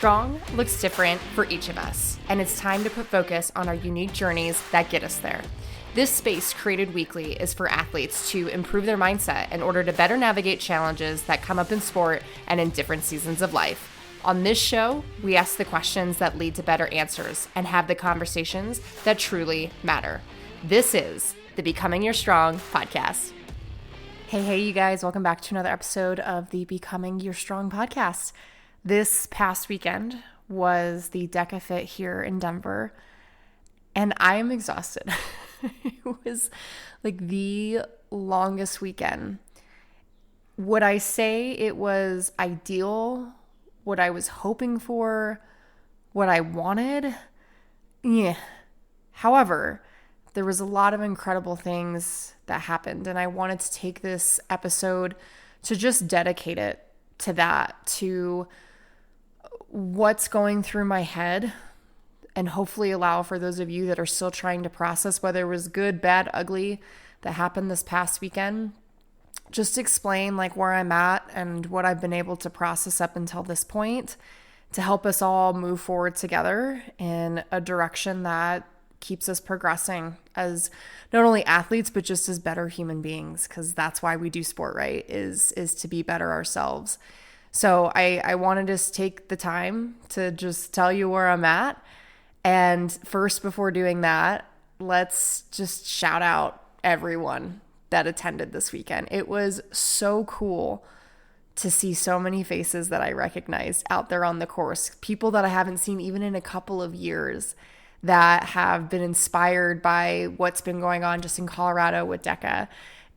Strong looks different for each of us, and it's time to put focus on our unique journeys that get us there. This space created weekly is for athletes to improve their mindset in order to better navigate challenges that come up in sport and in different seasons of life. On this show, we ask the questions that lead to better answers and have the conversations that truly matter. This is the Becoming Your Strong podcast. Hey, you guys, welcome back to another episode of the Becoming Your Strong podcast. This past weekend was the DEKA FIT here in Denver, and I am exhausted. It was like the longest weekend. Would I say it was ideal? What I was hoping for? What I wanted? Yeah. However, there was a lot of incredible things that happened, and I wanted to take this episode to just dedicate it to that, to what's going through my head, and hopefully allow for those of you that are still trying to process whether it was good, bad, ugly that happened this past weekend, just explain like where I'm at and what I've been able to process up until this point to help us all move forward together in a direction that keeps us progressing as not only athletes, but just as better human beings, because that's why we do sport, right? Is to be better ourselves. So I wanted to just take the time to just tell you where I'm at. And first, before doing that, let's just shout out everyone that attended this weekend. It was so cool to see so many faces that I recognized out there on the course, people that I haven't seen even in a couple of years that have been inspired by what's been going on just in Colorado with DEKA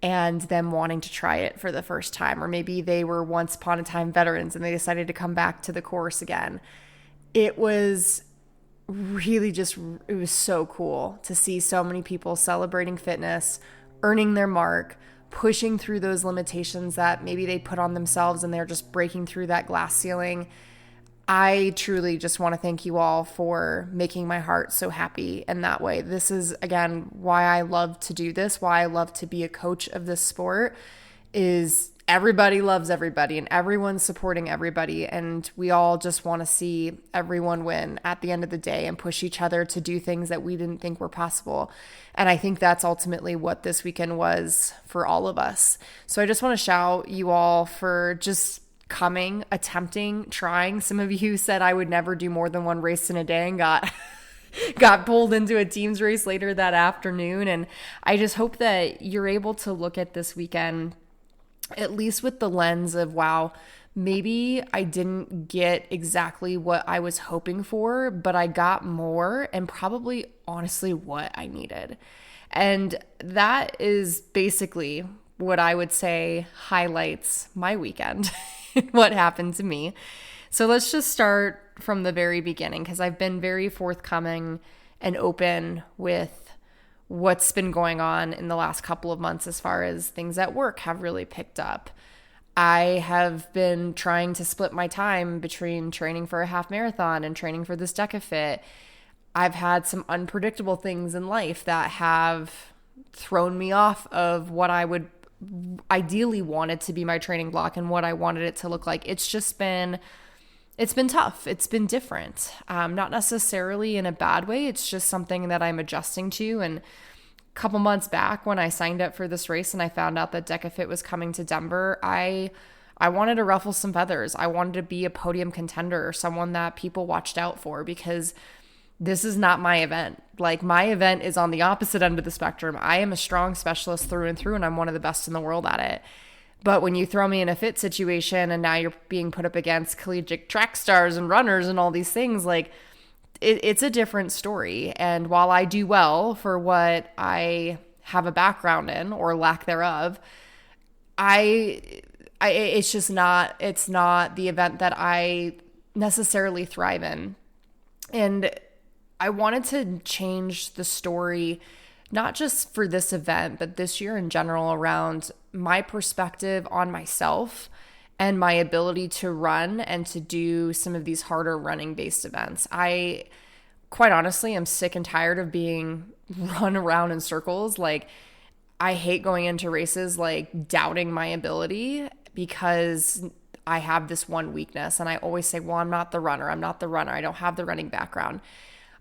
and them wanting to try it for the first time. Or maybe they were once upon a time veterans and they decided to come back to the course again. It was really it was so cool to see so many people celebrating fitness, earning their mark, pushing through those limitations that maybe they put on themselves and they're just breaking through that glass ceiling. I truly just want to thank you all for making my heart so happy in that way. This is, again, why I love to do this, why I love to be a coach of this sport, is everybody loves everybody and everyone's supporting everybody. And we all just want to see everyone win at the end of the day and push each other to do things that we didn't think were possible. And I think that's ultimately what this weekend was for all of us. So I just want to shout you all for just coming, attempting, trying. Some of you said I would never do more than one race in a day and got pulled into a team's race later that afternoon. And I just hope that you're able to look at this weekend at least with the lens of, wow, maybe I didn't get exactly what I was hoping for, but I got more and probably honestly what I needed. And that is basically what I would say highlights my weekend. What happened to me. So let's just start from the very beginning, because I've been very forthcoming and open with what's been going on in the last couple of months as far as things at work have really picked up. I have been trying to split my time between training for a half marathon and training for this DEKA FIT. I've had some unpredictable things in life that have thrown me off of what I would ideally wanted to be my training block and what I wanted it to look like. It's been tough. It's been different. Not necessarily in a bad way. It's just something that I'm adjusting to. And a couple months back when I signed up for this race and I found out that DEKA FIT was coming to Denver, I wanted to ruffle some feathers. I wanted to be a podium contender or someone that people watched out for, because this is not my event. Like, my event is on the opposite end of the spectrum. I am a strong specialist through and through, and I'm one of the best in the world at it. But when you throw me in a fit situation and now you're being put up against collegiate track stars and runners and all these things, like it's a different story. And while I do well for what I have a background in or lack thereof, it's not the event that I necessarily thrive in. And I wanted to change the story, not just for this event, but this year in general, around my perspective on myself and my ability to run and to do some of these harder running based events. I quite honestly am sick and tired of being run around in circles. Like, I hate going into races like doubting my ability, because I have this one weakness. And I always say, well, I'm not the runner. I don't have the running background.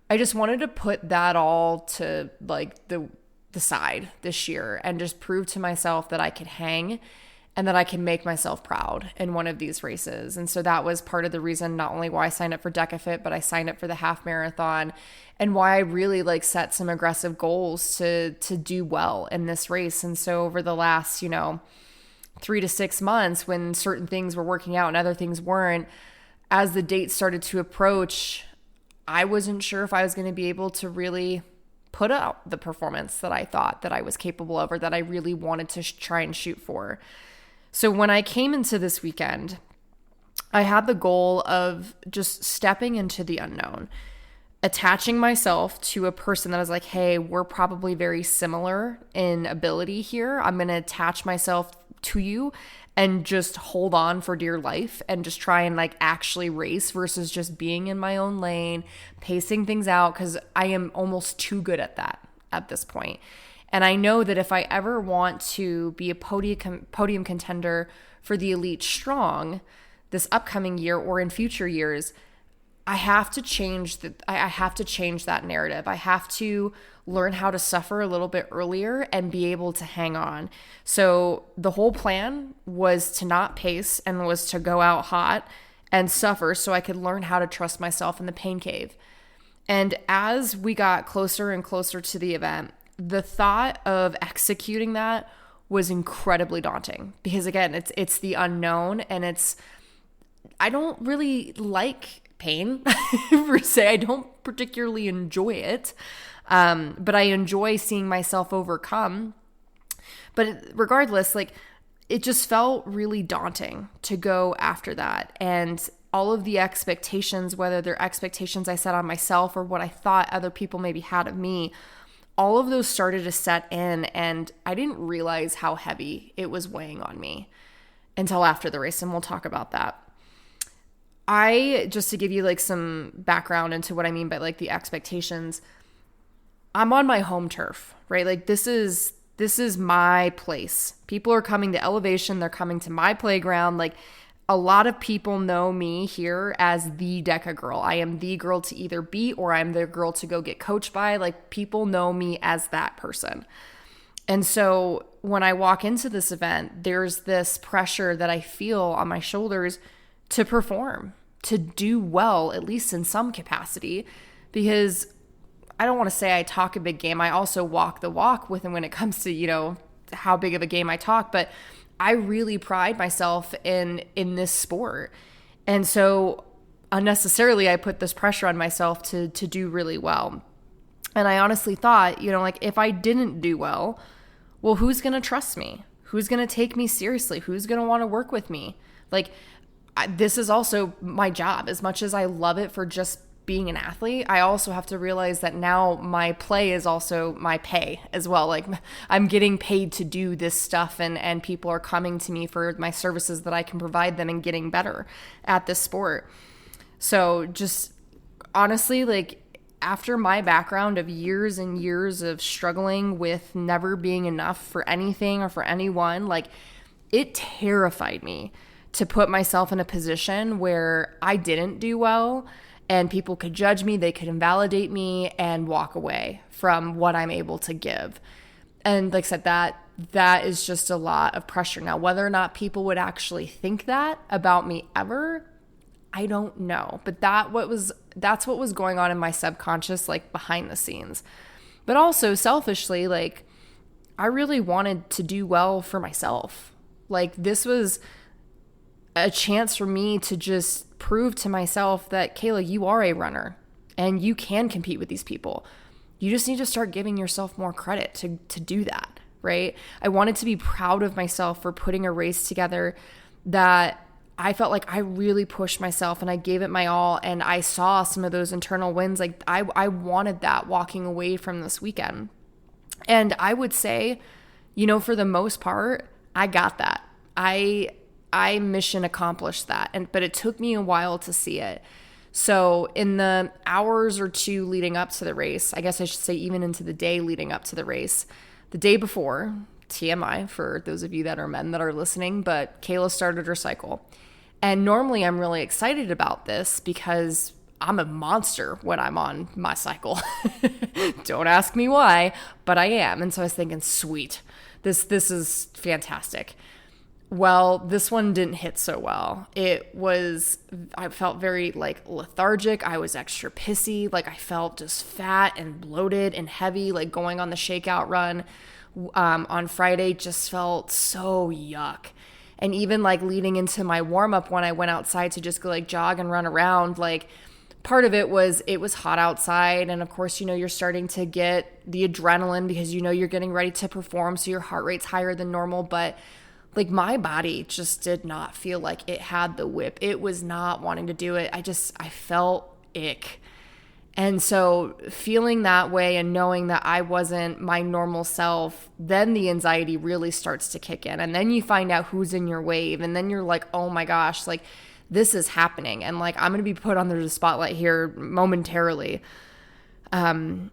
I just wanted to put that all to like the side this year and just prove to myself that I could hang and that I can make myself proud in one of these races. And so that was part of the reason, not only why I signed up for DEKA FIT, but I signed up for the half marathon, and why I really like set some aggressive goals to do well in this race. And so over the last, 3 to 6 months, when certain things were working out and other things weren't, as the date started to approach, I wasn't sure if I was going to be able to really put out the performance that I thought that I was capable of, or that I really wanted to try and shoot for. So when I came into this weekend, I had the goal of just stepping into the unknown, attaching myself to a person that was like, hey, we're probably very similar in ability here. I'm going to attach myself to you and just hold on for dear life and just try and like actually race versus just being in my own lane, pacing things out, because I am almost too good at that at this point. And I know that if I ever want to be a podium contender for the Elite Strong this upcoming year or in future years, I have to change that narrative. I have to learn how to suffer a little bit earlier and be able to hang on. So the whole plan was to not pace and was to go out hot and suffer so I could learn how to trust myself in the pain cave. And as we got closer and closer to the event, the thought of executing that was incredibly daunting, because again, it's the unknown, and I don't really like pain per se. I don't particularly enjoy it, but I enjoy seeing myself overcome. But regardless, like, it just felt really daunting to go after that. And all of the expectations, whether they're expectations I set on myself or what I thought other people maybe had of me, all of those started to set in, and I didn't realize how heavy it was weighing on me until after the race, and we'll talk about that. Just to give you like some background into what I mean by like the expectations, I'm on my home turf, right? Like this is my place. People are coming to Elevation. They're coming to my playground. Like, a lot of people know me here as the DEKA girl. I am the girl to either beat, or I'm the girl to go get coached by. Like, people know me as that person. And so when I walk into this event, there's this pressure that I feel on my shoulders to perform, to do well, at least in some capacity, because I don't want to say I talk a big game. I also walk the walk with, and when it comes to, how big of a game I talk, but I really pride myself in this sport. And so unnecessarily, I put this pressure on myself to do really well. And I honestly thought, like, if I didn't do well, who's going to trust me? Who's going to take me seriously? Who's going to want to work with me? Like, this is also my job. As much as I love it for just being an athlete, I also have to realize that now my play is also my pay as well. Like, I'm getting paid to do this stuff, and people are coming to me for my services that I can provide them and getting better at this sport. So just honestly, like, after my background of years and years of struggling with never being enough for anything or for anyone, like, it terrified me to put myself in a position where I didn't do well and people could judge me, they could invalidate me and walk away from what I'm able to give. And like I said, that is just a lot of pressure. Now, whether or not people would actually think that about me ever, I don't know. But that's what was going on in my subconscious, like behind the scenes. But also selfishly, like, I really wanted to do well for myself. Like, this was a chance for me to just prove to myself that, Kayla, you are a runner and you can compete with these people. You just need to start giving yourself more credit to do that, right? I wanted to be proud of myself for putting a race together that I felt like I really pushed myself and I gave it my all, and I saw some of those internal wins. Like, I wanted that walking away from this weekend. And I would say, for the most part, I got that. I mission accomplished that, but it took me a while to see it. So in the hours or two leading up to the race, I guess I should say even into the day leading up to the race, the day before, TMI for those of you that are men that are listening, but Kayla started her cycle. And normally I'm really excited about this because I'm a monster when I'm on my cycle. Don't ask me why, but I am. And so I was thinking, sweet, this is fantastic. Well, this one didn't hit so well. I felt very like lethargic. I was extra pissy. Like I felt just fat and bloated and heavy, like going on the shakeout run on Friday just felt so yuck. And even like leading into my warm up when I went outside to just go like jog and run around, like part of it was hot outside. And of course, you're starting to get the adrenaline because you're getting ready to perform. So your heart rate's higher than normal, but like my body just did not feel like it had the whip. It was not wanting to do it. I felt ick. And so feeling that way and knowing that I wasn't my normal self, then the anxiety really starts to kick in. And then you find out who's in your wave. And then you're like, oh my gosh, like this is happening. And like, I'm going to be put under the spotlight here momentarily. And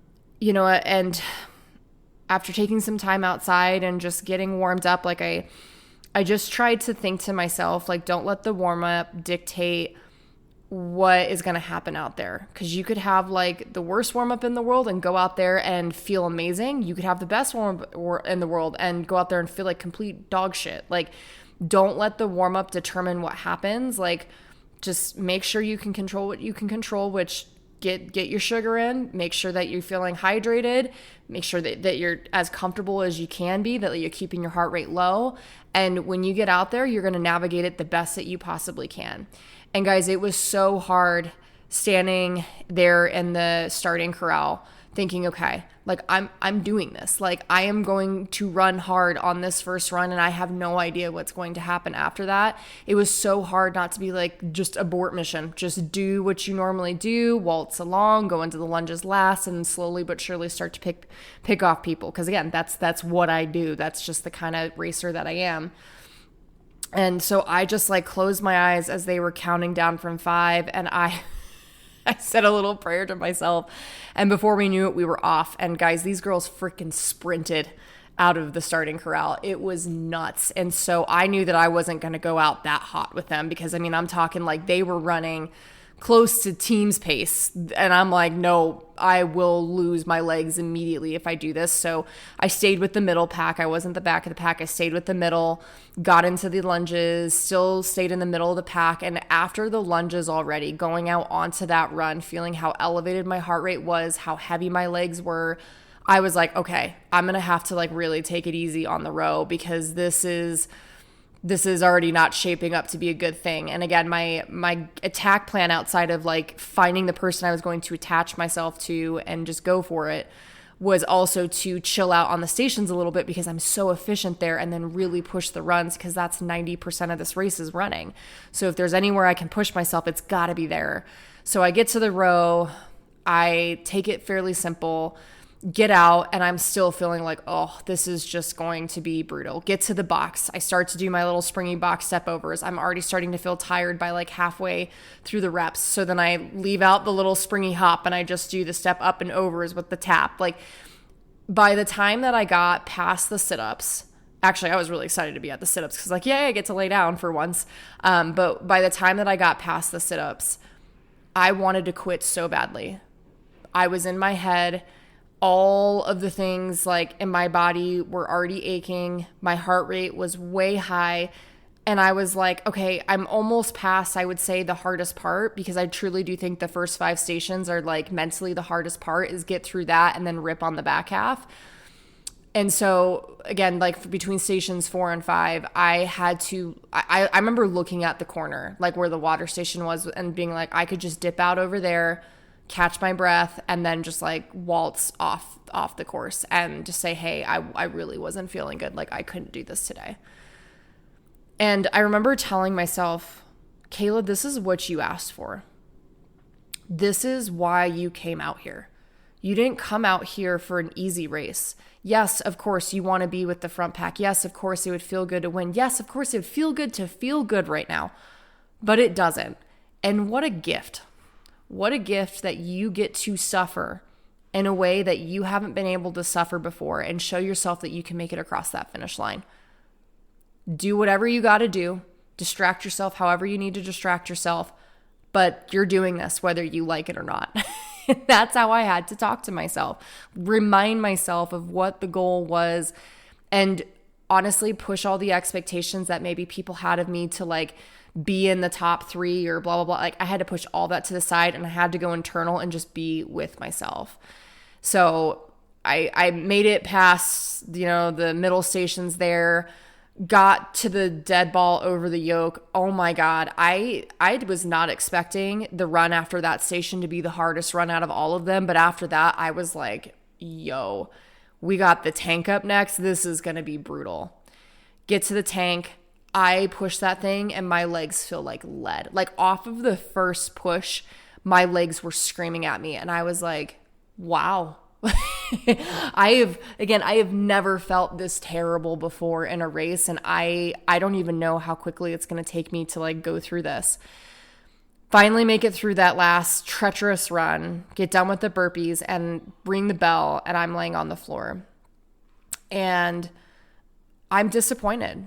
after taking some time outside and just getting warmed up, like I just tried to think to myself, like, don't let the warm up dictate what is going to happen out there. Because you could have like the worst warm up in the world and go out there and feel amazing. You could have the best warm up in the world and go out there and feel like complete dog shit. Like, don't let the warm up determine what happens. Like, just make sure you can control what you can control, which get your sugar in, make sure that you're feeling hydrated, make sure that you're as comfortable as you can be, that you're keeping your heart rate low. And when you get out there, you're going to navigate it the best that you possibly can. And guys, it was so hard standing there in the starting corral thinking, okay, like I'm doing this. Like I am going to run hard on this first run and I have no idea what's going to happen after that. It was so hard not to be like, just abort mission. Just do what you normally do, waltz along, go into the lunges last, and slowly but surely start to pick off people. Because again, that's what I do. That's just the kind of racer that I am. And so I just like closed my eyes as they were counting down from 5, and I said a little prayer to myself, and before we knew it, we were off. And guys, these girls freaking sprinted out of the starting corral. It was nuts. And so I knew that I wasn't going to go out that hot with them because, I mean, I'm talking like they were running close to team's pace. And I'm like, no, I will lose my legs immediately if I do this. So I stayed with the middle pack. I wasn't the back of the pack. I stayed with the middle, got into the lunges, still stayed in the middle of the pack. And after the lunges already, going out onto that run, feeling how elevated my heart rate was, how heavy my legs were, I was like, okay, I'm going to have to like really take it easy on the row because this is already not shaping up to be a good thing. And again, my attack plan outside of like finding the person I was going to attach myself to and just go for it was also to chill out on the stations a little bit because I'm so efficient there, and then really push the runs because that's 90% of this race is running. So if there's anywhere I can push myself, it's got to be there. So I get to the row, I take it fairly simple, get out, and I'm still feeling like, oh, this is just going to be brutal. Get to the box. I start to do my little springy box step overs. I'm already starting to feel tired by like halfway through the reps. So then I leave out the little springy hop and I just do the step up and overs with the tap. Like by the time that I got past the sit-ups, actually I was really excited to be at the sit-ups because like, yay, I get to lay down for once. But by the time that I got past the sit-ups, I wanted to quit so badly. I was in my head. All of the things like in my body were already aching. My heart rate was way high. And I was like, okay, I'm almost past, I would say, the hardest part, because I truly do think the first 5 stations are like mentally the hardest part, is get through that and then rip on the back half. And so again, like between stations 4 and 5, I remember looking at the corner, like where the water station was, and being like, I could just dip out over there, catch my breath, and then just like waltz off the course and just say, hey, I really wasn't feeling good. Like I couldn't do this today. And I remember telling myself, Kayla, this is what you asked for. This is why you came out here. You didn't come out here for an easy race. Yes, of course, you want to be with the front pack. Yes, of course, it would feel good to win. Yes, of course, it would feel good to feel good right now. But it doesn't. And what a gift. What a gift that you get to suffer in a way that you haven't been able to suffer before and show yourself that you can make it across that finish line. Do whatever you got to do. Distract yourself however you need to distract yourself, but you're doing this whether you like it or not. That's how I had to talk to myself, remind myself of what the goal was, and honestly push all the expectations that maybe people had of me to like be in the top 3 or blah, blah, blah. Like I had to push all that to the side, and I had to go internal and just be with myself. So I made it past, the middle stations there, got to the dead ball over the yoke. Oh my God. I was not expecting the run after that station to be the hardest run out of all of them. But after that, I was like, yo, we got the tank up next. This is going to be brutal. Get to the tank. I push that thing and my legs feel like lead. Like off of the first push, my legs were screaming at me. And I was like, wow. I have never felt this terrible before in a race. And I don't even know how quickly it's going to take me to like go through this. Finally make it through that last treacherous run, get done with the burpees and ring the bell. And I'm laying on the floor and I'm disappointed.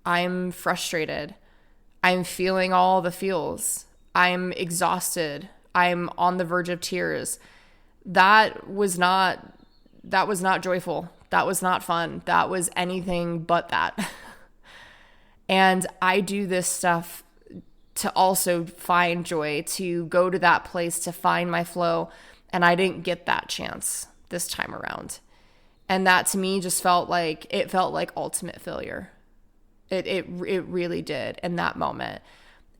I'm frustrated. I'm feeling all the feels. I'm exhausted. I'm on the verge of tears. That was not joyful. That was not fun. That was anything but that. And I do this stuff to also find joy, to go to that place, to find my flow. And I didn't get that chance this time around. And that to me just felt like ultimate failure. It really did in that moment.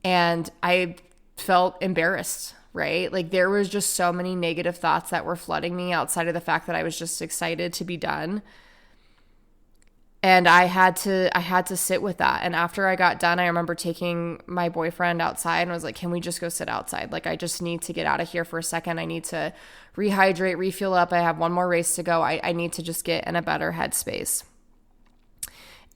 And I felt embarrassed, right? Like there was just so many negative thoughts that were flooding me outside of the fact that I was just excited to be done. And I had to sit with that. And after I got done, I remember taking my boyfriend outside and was like, can we just go sit outside? Like, I just need to get out of here for a second. I need to rehydrate, refuel up. I have one more race to go. I need to just get in a better headspace.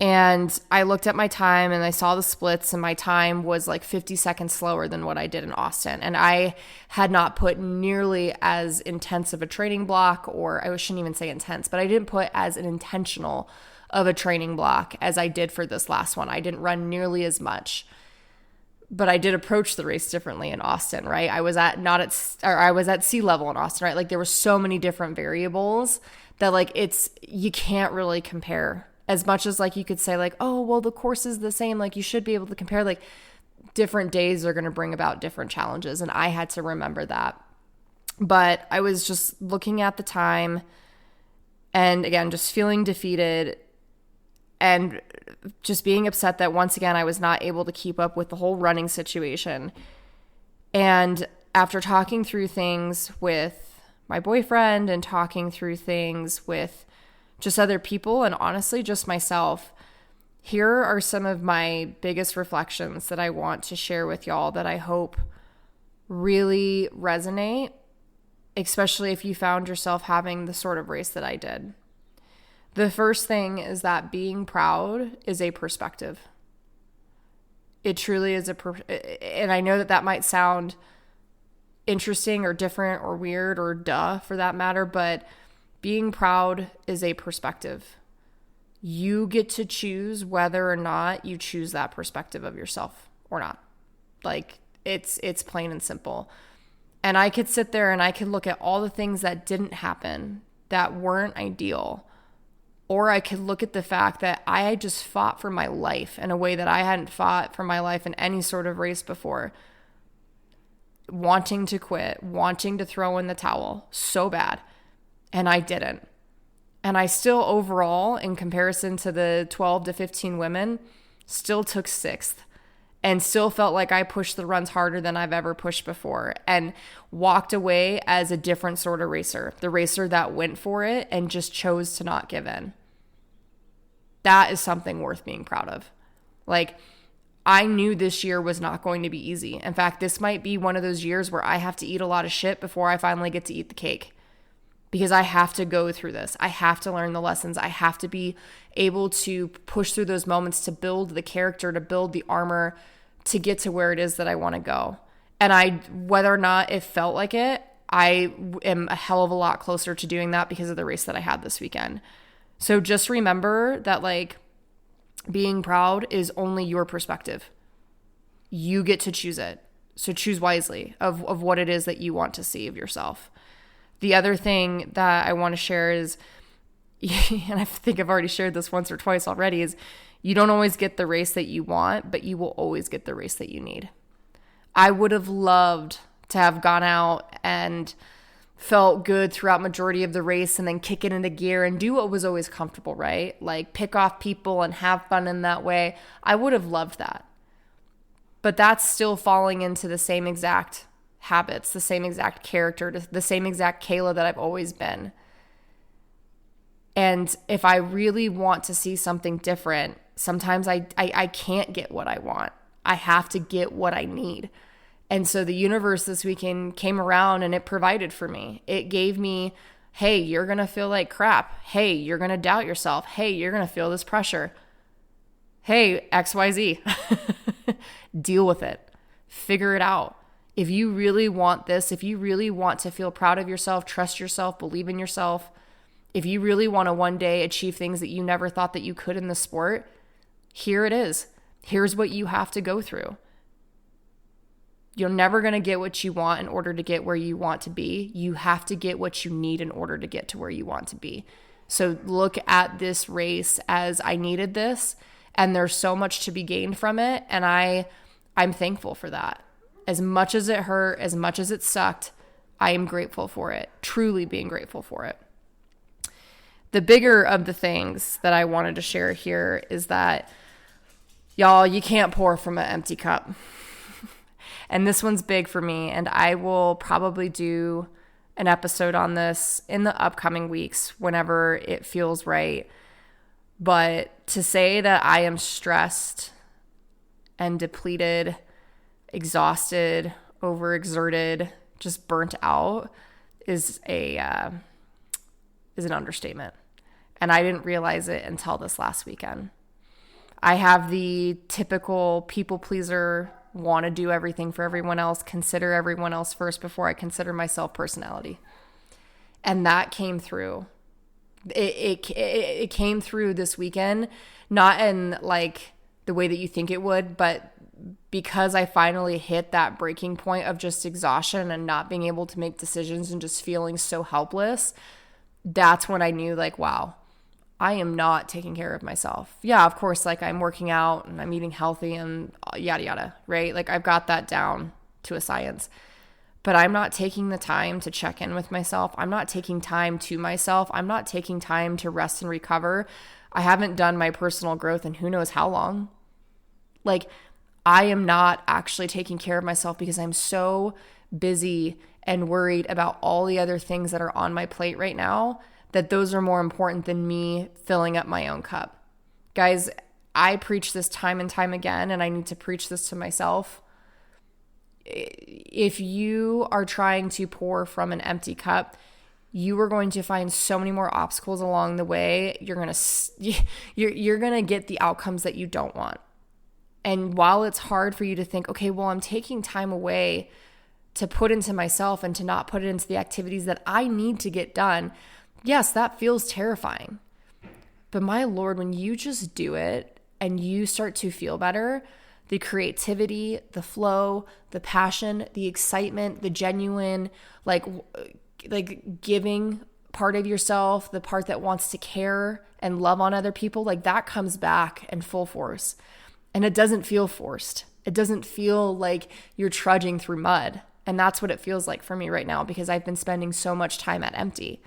And I looked at my time and I saw the splits, and my time was like 50 seconds slower than what I did in Austin. And I had not put nearly as intense of a training block, or I shouldn't even say intense, but I didn't put as an intentional of a training block as I did for this last one. I didn't run nearly as much, but I did approach the race differently in Austin, right? I was at sea level in Austin, right? Like there were so many different variables that like you can't really compare. As much as like you could say like, oh, well, the course is the same. Like you should be able to compare. Like different days are going to bring about different challenges. And I had to remember that. But I was just looking at the time and again, just feeling defeated and just being upset that once again, I was not able to keep up with the whole running situation. And after talking through things with my boyfriend and talking through things with just other people and honestly just myself, here are some of my biggest reflections that I want to share with y'all that I hope really resonate, especially if you found yourself having the sort of race that I did. The first thing is that being proud is a perspective. It truly is and I know that might sound interesting or different or weird or duh for that matter, but being proud is a perspective. You get to choose whether or not you choose that perspective of yourself or not. Like it's plain and simple. And I could sit there and I could look at all the things that didn't happen that weren't ideal. Or I could look at the fact that I just fought for my life in a way that I hadn't fought for my life in any sort of race before. Wanting to quit, wanting to throw in the towel so bad. And I didn't. And I still overall, in comparison to the 12 to 15 women, still took 6th and still felt like I pushed the runs harder than I've ever pushed before and walked away as a different sort of racer, the racer that went for it and just chose to not give in. That is something worth being proud of. Like, I knew this year was not going to be easy. In fact, this might be one of those years where I have to eat a lot of shit before I finally get to eat the cake. Because I have to go through this. I have to learn the lessons. I have to be able to push through those moments to build the character, to build the armor, to get to where it is that I want to go. And whether or not it felt like it, I am a hell of a lot closer to doing that because of the race that I had this weekend. So just remember that like being proud is only your perspective. You get to choose it. So choose wisely of what it is that you want to see of yourself. The other thing that I want to share is, and I think I've already shared this once or twice already, is you don't always get the race that you want, but you will always get the race that you need. I would have loved to have gone out and felt good throughout majority of the race and then kick it into gear and do what was always comfortable, right? Like pick off people and have fun in that way. I would have loved that. But that's still falling into the same exact habits, the same exact character, the same exact Kayla that I've always been. And if I really want to see something different, sometimes I can't get what I want. I have to get what I need. And so the universe this weekend came around and it provided for me. It gave me, hey, you're going to feel like crap. Hey, you're going to doubt yourself. Hey, you're going to feel this pressure. Hey, XYZ. Deal with it. Figure it out. If you really want this, if you really want to feel proud of yourself, trust yourself, believe in yourself, if you really want to one day achieve things that you never thought that you could in the sport, here it is. Here's what you have to go through. You're never going to get what you want in order to get where you want to be. You have to get what you need in order to get to where you want to be. So look at this race as I needed this, and there's so much to be gained from it, and I'm thankful for that. As much as it hurt, as much as it sucked, I am grateful for it, truly being grateful for it. The bigger of the things that I wanted to share here is that, y'all, you can't pour from an empty cup. And this one's big for me, and I will probably do an episode on this in the upcoming weeks whenever it feels right. But to say that I am stressed and depleted, exhausted, overexerted, just burnt out is an understatement. And I didn't realize it until this last weekend. I have the typical people pleaser, want to do everything for everyone else, consider everyone else first before I consider myself personality. And that came through. It came through this weekend, not in like the way that you think it would, but because I finally hit that breaking point of just exhaustion and not being able to make decisions and just feeling so helpless, that's when I knew like, wow, I am not taking care of myself. Yeah, of course, like I'm working out and I'm eating healthy and yada, yada, right? Like I've got that down to a science. But I'm not taking the time to check in with myself. I'm not taking time to myself. I'm not taking time to rest and recover. I haven't done my personal growth in who knows how long. Like I am not actually taking care of myself because I'm so busy and worried about all the other things that are on my plate right now, that those are more important than me filling up my own cup. Guys, I preach this time and time again, and I need to preach this to myself. If you are trying to pour from an empty cup, you are going to find so many more obstacles along the way. You're going to get the outcomes that you don't want. And while it's hard for you to think, okay, well, I'm taking time away to put into myself and to not put it into the activities that I need to get done, yes, that feels terrifying. But my Lord, when you just do it and you start to feel better, the creativity, the flow, the passion, the excitement, the genuine, like giving part of yourself, the part that wants to care and love on other people, like that comes back in full force. And it doesn't feel forced. It doesn't feel like you're trudging through mud. And that's what it feels like for me right now because I've been spending so much time at empty.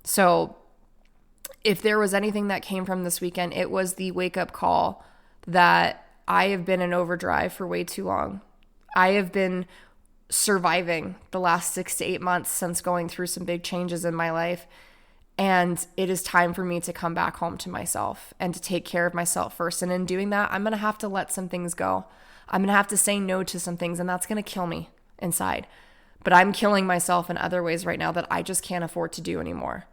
So if there was anything that came from this weekend, it was the wake-up call that I have been in overdrive for way too long. I have been surviving the last 6 to 8 months since going through some big changes in my life. And it is time for me to come back home to myself and to take care of myself first. And in doing that, I'm going to have to let some things go. I'm going to have to say no to some things, and that's going to kill me inside. But I'm killing myself in other ways right now that I just can't afford to do anymore.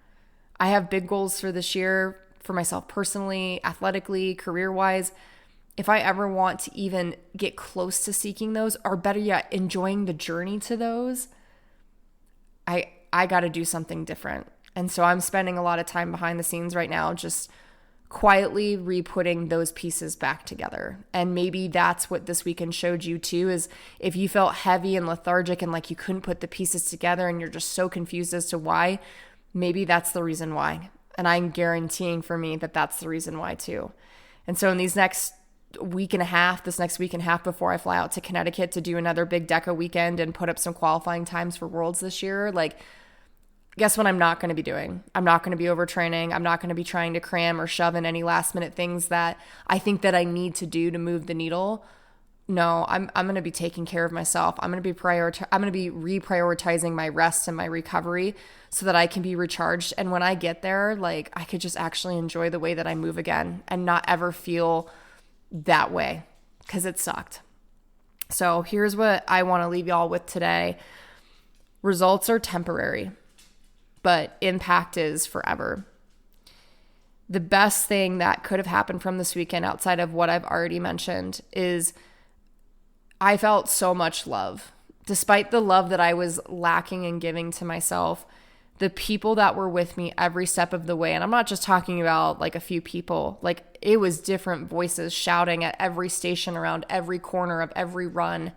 I have big goals for this year for myself personally, athletically, career-wise. If I ever want to even get close to seeking those, or better yet, enjoying the journey to those, I got to do something different. And so I'm spending a lot of time behind the scenes right now, just quietly re-putting those pieces back together. And maybe that's what this weekend showed you too, is if you felt heavy and lethargic and like you couldn't put the pieces together and you're just so confused as to why, maybe that's the reason why. And I'm guaranteeing for me that that's the reason why too. And so in these next week and a half before I fly out to Connecticut to do another big DEKA weekend and put up some qualifying times for Worlds this year, like, guess what I'm not going to be doing? I'm not going to be overtraining. I'm not going to be trying to cram or shove in any last minute things that I think that I need to do to move the needle. No, I'm going to be taking care of myself. I'm going to be reprioritizing my rest and my recovery so that I can be recharged. And when I get there, like, I could just actually enjoy the way that I move again and not ever feel that way, because it sucked. So here's what I want to leave y'all with today. Results are temporary, but impact is forever. The best thing that could have happened from this weekend, outside of what I've already mentioned, is I felt so much love. Despite the love that I was lacking in giving to myself, the people that were with me every step of the way, and I'm not just talking about like a few people, like it was different voices shouting at every station around every corner of every run.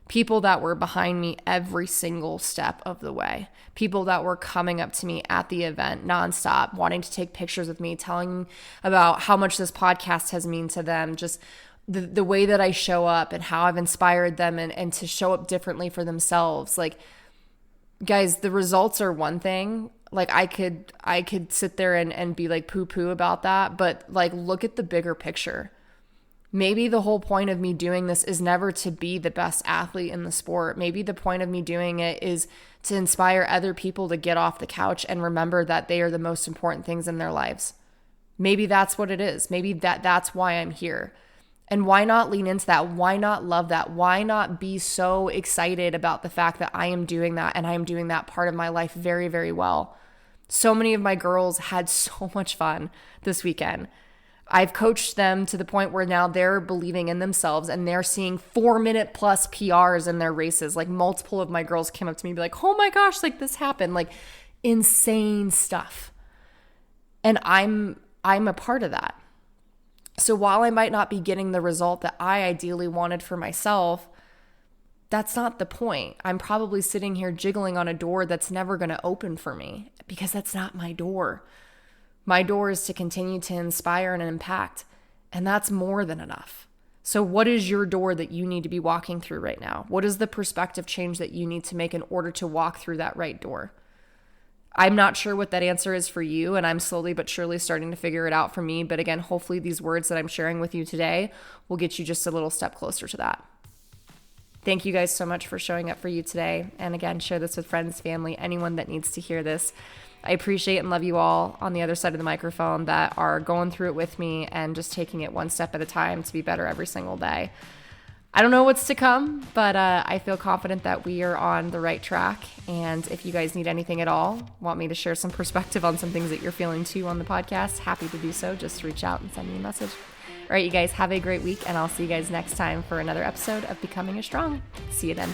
People that were behind me every single step of the way. People that were coming up to me at the event nonstop, wanting to take pictures with me, telling about how much this podcast has meant to them, just the way that I show up and how I've inspired them and to show up differently for themselves. Like, guys, the results are one thing. Like, I could sit there and be like poo-poo about that, but like, look at the bigger picture. Maybe the whole point of me doing this is never to be the best athlete in the sport. Maybe the point of me doing it is to inspire other people to get off the couch and remember that they are the most important things in their lives. Maybe that's what it is. Maybe that's why I'm here. And why not lean into that? Why not love that? Why not be so excited about the fact that I am doing that and I am doing that part of my life very, very well? So many of my girls had so much fun this weekend. I've coached them to the point where now they're believing in themselves and they're seeing 4-minute plus PRs in their races. Like, multiple of my girls came up to me and be like, oh my gosh, like this happened, like insane stuff. And I'm a part of that. So while I might not be getting the result that I ideally wanted for myself, that's not the point. I'm probably sitting here jiggling on a door that's never going to open for me, because that's not my door. My door is to continue to inspire and impact, and that's more than enough. So what is your door that you need to be walking through right now? What is the perspective change that you need to make in order to walk through that right door? I'm not sure what that answer is for you, and I'm slowly but surely starting to figure it out for me. But again, hopefully these words that I'm sharing with you today will get you just a little step closer to that. Thank you guys so much for showing up for you today. And again, share this with friends, family, anyone that needs to hear this. I appreciate and love you all on the other side of the microphone that are going through it with me and just taking it one step at a time to be better every single day. I don't know what's to come, but I feel confident that we are on the right track. And if you guys need anything at all, want me to share some perspective on some things that you're feeling too on the podcast, happy to do so. Just reach out and send me a message. All right, you guys, have a great week, and I'll see you guys next time for another episode of Becoming a Strong. See you then.